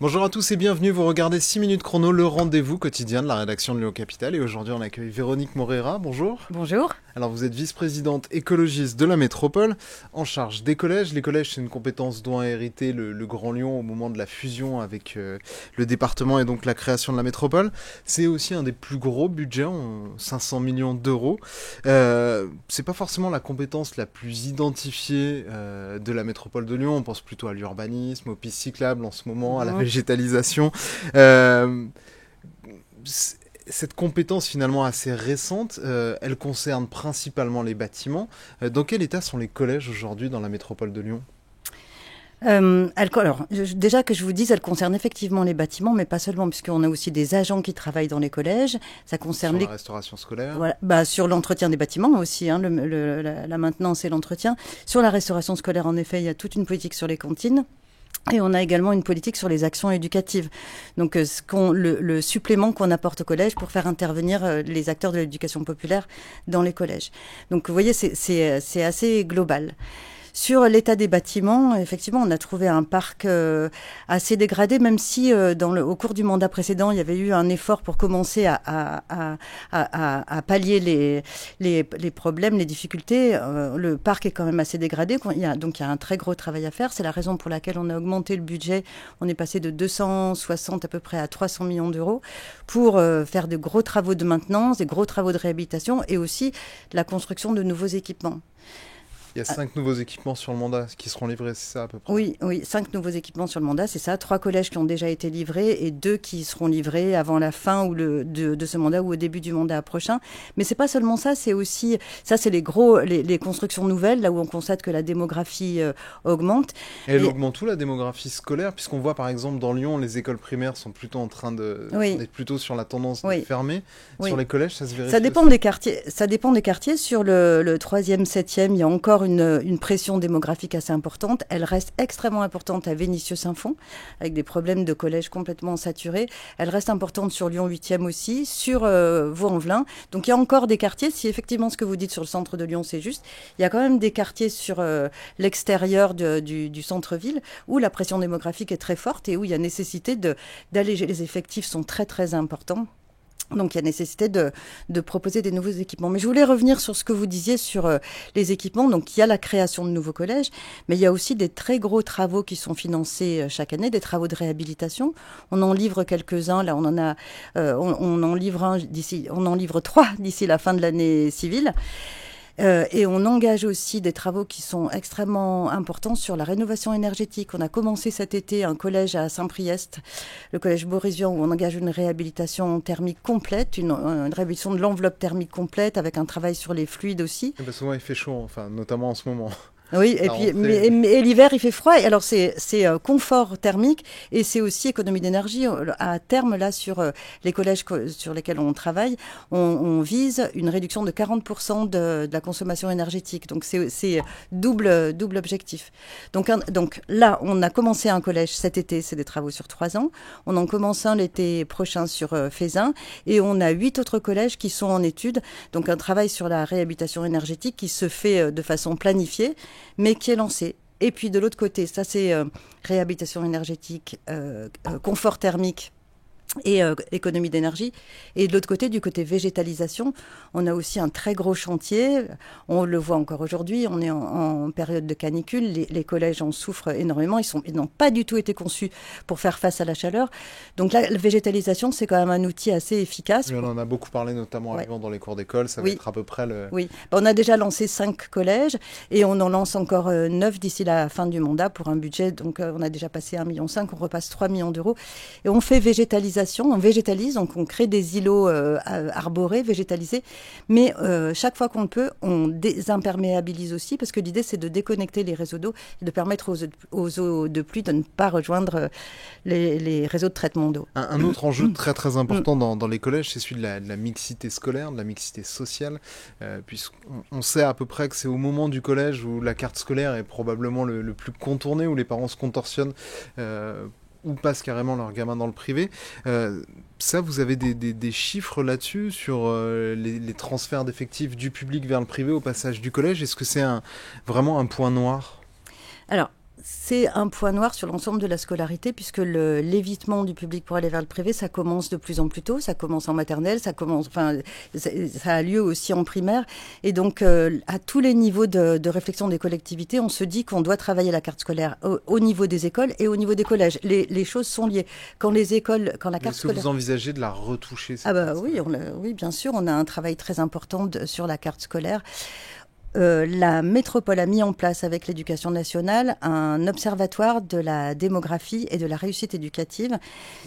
Bonjour à tous et bienvenue, vous regardez 6 minutes chrono, le rendez-vous quotidien de la rédaction de Lyon Capital. Et aujourd'hui on accueille Véronique Moreira, bonjour. Bonjour. Alors vous êtes vice-présidente écologiste de la métropole, en charge des collèges. Les collèges c'est une compétence dont a hérité le Grand Lyon au moment de la fusion avec le département et donc la création de la métropole. C'est aussi un des plus gros budgets, 500 millions d'euros. C'est pas forcément la compétence la plus identifiée de la métropole de Lyon, on pense plutôt à l'urbanisme, aux pistes cyclables en ce moment, à la végétalisation. Cette compétence finalement assez récente, elle concerne principalement les bâtiments. Dans quel état sont les collèges aujourd'hui dans la métropole de Lyon ? Déjà que je vous dise, elle concerne effectivement les bâtiments, mais pas seulement, puisqu'on a aussi des agents qui travaillent dans les collèges. Ça concerne sur la restauration scolaire. Voilà, sur l'entretien des bâtiments aussi, la maintenance et l'entretien. Sur la restauration scolaire, en effet, il y a toute une politique sur les cantines. Et on a également une politique sur les actions éducatives. Donc, le supplément qu'on apporte au collège pour faire intervenir les acteurs de l'éducation populaire dans les collèges. Donc, vous voyez, c'est assez global. Sur l'état des bâtiments, effectivement, on a trouvé un parc assez dégradé, même si au cours du mandat précédent, il y avait eu un effort pour commencer à pallier les problèmes, les difficultés. Le parc est quand même assez dégradé, donc il y a un très gros travail à faire. C'est la raison pour laquelle on a augmenté le budget. On est passé de 260 à peu près à 300 millions d'euros pour faire de gros travaux de maintenance, des gros travaux de réhabilitation et aussi la construction de nouveaux équipements. Il y a 5 nouveaux équipements sur le mandat qui seront livrés, c'est ça à peu près ? Oui, 5 nouveaux équipements sur le mandat, c'est ça. 3 collèges qui ont déjà été livrés et 2 qui seront livrés avant la fin de ce mandat ou au début du mandat prochain. Mais c'est pas seulement ça, c'est aussi, ça c'est les constructions nouvelles, là où on constate que la démographie augmente. Et elle augmente où la démographie scolaire, puisqu'on voit par exemple dans Lyon, les écoles primaires sont plutôt en train d'être plutôt sur la tendance de fermer. Sur les collèges, ça se vérifie. Ça dépend des quartiers. Ça dépend des quartiers. Sur le 3e, 7e, il y a encore une pression démographique assez importante. Elle reste extrêmement importante à Vénissieux-Saint-Fond, avec des problèmes de collèges complètement saturés. Elle reste importante sur Lyon 8e aussi, sur Vaux-en-Velin. Donc il y a encore des quartiers, si effectivement ce que vous dites sur le centre de Lyon c'est juste, il y a quand même des quartiers sur l'extérieur du centre-ville où la pression démographique est très forte et où il y a nécessité d'alléger. Les effectifs sont très très importants. Donc, il y a nécessité de proposer des nouveaux équipements. Mais je voulais revenir sur ce que vous disiez sur les équipements. Donc, il y a la création de nouveaux collèges, mais il y a aussi des très gros travaux qui sont financés chaque année, des travaux de réhabilitation. On en livre quelques-uns. Là, on en livre 3 d'ici la fin de l'année civile. Et on engage aussi des travaux qui sont extrêmement importants sur la rénovation énergétique. On a commencé cet été un collège à Saint-Priest, le collège Borésian, où on engage une réhabilitation thermique complète, une réhabilitation de l'enveloppe thermique complète, avec un travail sur les fluides aussi. Et souvent il fait chaud, notamment en ce moment. Oui, et puis mais l'hiver il fait froid. Et alors c'est confort thermique et c'est aussi économie d'énergie. À terme là sur les collèges sur lesquels on travaille, on vise une réduction de 40% de la consommation énergétique. Donc c'est double objectif. Donc là on a commencé un collège cet été, c'est des travaux sur 3 ans. On en commence un l'été prochain sur Fézin et on a 8 autres collèges qui sont en étude. Donc un travail sur la réhabilitation énergétique qui se fait de façon planifiée, mais qui est lancé. Et puis de l'autre côté, ça c'est réhabilitation énergétique, confort thermique et économie d'énergie. Et de l'autre côté, du côté végétalisation, on a aussi un très gros chantier. On le voit encore aujourd'hui, on est en période de canicule. Les collèges en souffrent énormément. Ils n'ont pas du tout été conçus pour faire face à la chaleur. Donc là, la végétalisation, c'est quand même un outil assez efficace. Oui, on en a beaucoup parlé, notamment avant dans les cours d'école. Ça va être à peu près le... Oui, on a déjà lancé 5 collèges et on en lance encore 9 d'ici la fin du mandat pour un budget. Donc on a déjà passé 1,5 million, on repasse 3 millions d'euros. Et on fait végétalisation. On végétalise, donc on crée des îlots arborés, végétalisés, mais chaque fois qu'on le peut, on désimperméabilise aussi, parce que l'idée c'est de déconnecter les réseaux d'eau et de permettre aux eaux de pluie de ne pas rejoindre les réseaux de traitement d'eau. Un autre enjeu très très important dans les collèges, c'est celui de la mixité scolaire, de la mixité sociale, puisqu'on sait à peu près que c'est au moment du collège où la carte scolaire est probablement le plus contourné, où les parents se contorsionnent ou passent carrément leur gamin dans le privé. Ça, vous avez des chiffres là-dessus sur les transferts d'effectifs du public vers le privé au passage du collège ? Est-ce que c'est vraiment un point noir ? Alors, c'est un point noir sur l'ensemble de la scolarité, puisque l'évitement du public pour aller vers le privé, ça commence de plus en plus tôt, ça commence en maternelle, ça a lieu aussi en primaire. Et donc, à tous les niveaux de réflexion des collectivités, on se dit qu'on doit travailler la carte scolaire au niveau des écoles et au niveau des collèges. Les choses sont liées. Quand la carte Est-ce que vous envisagez de la retoucher, cette bah carte oui, scolaire oui, bien sûr, on a un travail très important sur la carte scolaire. La métropole a mis en place avec l'éducation nationale un observatoire de la démographie et de la réussite éducative.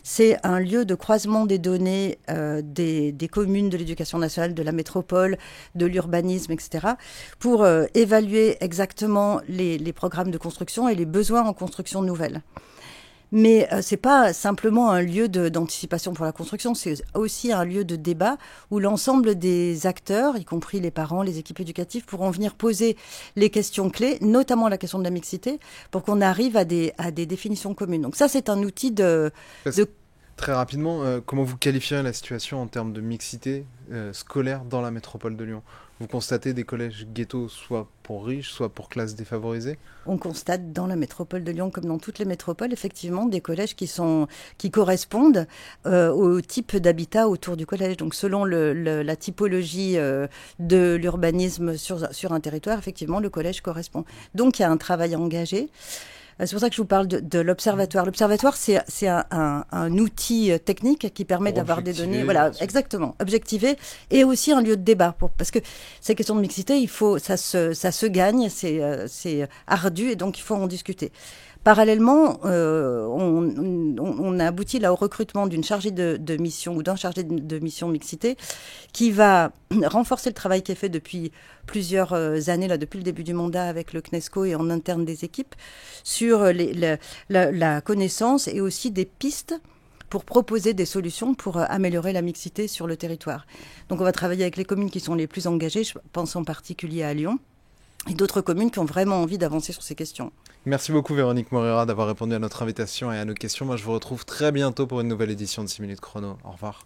C'est un lieu de croisement des données des communes de l'éducation nationale, de la métropole, de l'urbanisme, etc., pour évaluer exactement les programmes de construction et les besoins en construction nouvelle. Mais c'est pas simplement un lieu d'anticipation pour la construction, c'est aussi un lieu de débat où l'ensemble des acteurs, y compris les parents, les équipes éducatives, pourront venir poser les questions clés, notamment la question de la mixité, pour qu'on arrive à des définitions communes. Donc ça, c'est un outil Très rapidement, comment vous qualifiez la situation en termes de mixité scolaire dans la métropole de Lyon? Vous constatez des collèges ghettos, soit pour riches, soit pour classes défavorisées? On constate dans la métropole de Lyon, comme dans toutes les métropoles, effectivement, des collèges qui correspondent au type d'habitat autour du collège. Donc, selon la typologie de l'urbanisme sur un territoire, effectivement, le collège correspond. Donc, il y a un travail engagé. C'est pour ça que je vous parle de l'observatoire. L'observatoire, c'est un outil technique qui permet d'avoir des données, voilà, exactement, objectivées, et aussi un lieu de débat. Parce que ces questions de mixité, ça se gagne, c'est ardu, et donc il faut en discuter. Parallèlement, on a abouti là au recrutement d'une chargée de mission ou d'un chargé de mission mixité qui va renforcer le travail qui est fait depuis plusieurs années, là, depuis le début du mandat avec le CNESCO et en interne des équipes, sur la connaissance et aussi des pistes pour proposer des solutions pour améliorer la mixité sur le territoire. Donc on va travailler avec les communes qui sont les plus engagées, je pense en particulier à Lyon, et d'autres communes qui ont vraiment envie d'avancer sur ces questions. Merci beaucoup Véronique Moreira d'avoir répondu à notre invitation et à nos questions. Moi je vous retrouve très bientôt pour une nouvelle édition de 6 minutes chrono. Au revoir.